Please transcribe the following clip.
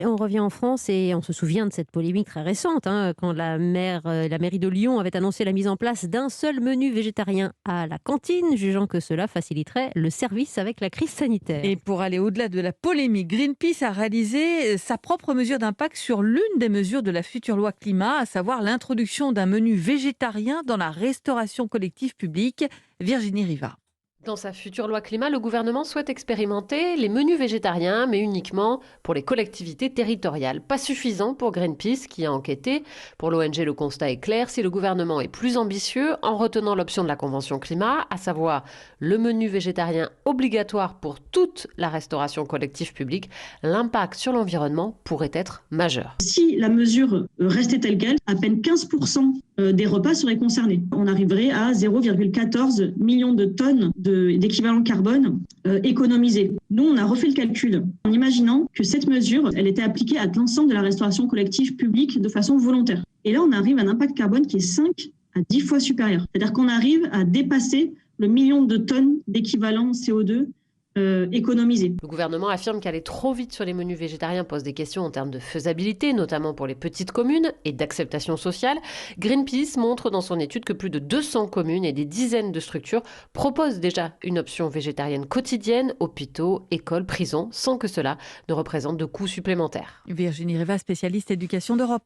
Et on revient en France et on se souvient de cette polémique très récente, quand la mairie de Lyon avait annoncé la mise en place d'un seul menu végétarien à la cantine, jugeant que cela faciliterait le service avec la crise sanitaire. Et pour aller au-delà de la polémique, Greenpeace a réalisé sa propre mesure d'impact sur l'une des mesures de la future loi climat, à savoir l'introduction d'un menu végétarien dans la restauration collective publique. Virginie Riva. Dans sa future loi climat, le gouvernement souhaite expérimenter les menus végétariens, mais uniquement pour les collectivités territoriales. Pas suffisant pour Greenpeace, qui a enquêté. Pour l'ONG, le constat est clair. Si le gouvernement est plus ambitieux, en retenant l'option de la Convention climat, à savoir le menu végétarien obligatoire pour toute la restauration collective publique, l'impact sur l'environnement pourrait être majeur. Si la mesure restait telle quelle, à peine 15% des repas seraient concernés. On arriverait à 0,14 millions de tonnes d'équivalent carbone économisé. Nous, on a refait le calcul en imaginant que cette mesure, elle était appliquée à l'ensemble de la restauration collective publique de façon volontaire. Et là, on arrive à un impact carbone qui est 5 à 10 fois supérieur. C'est-à-dire qu'on arrive à dépasser le million de tonnes d'équivalent CO2 économisé. Le gouvernement affirme qu'aller trop vite sur les menus végétariens pose des questions en termes de faisabilité, notamment pour les petites communes, et d'acceptation sociale. Greenpeace montre dans son étude que plus de 200 communes et des dizaines de structures proposent déjà une option végétarienne quotidienne, hôpitaux, écoles, prisons, sans que cela ne représente de coûts supplémentaires. Virginie Riva, spécialiste éducation d'Europe.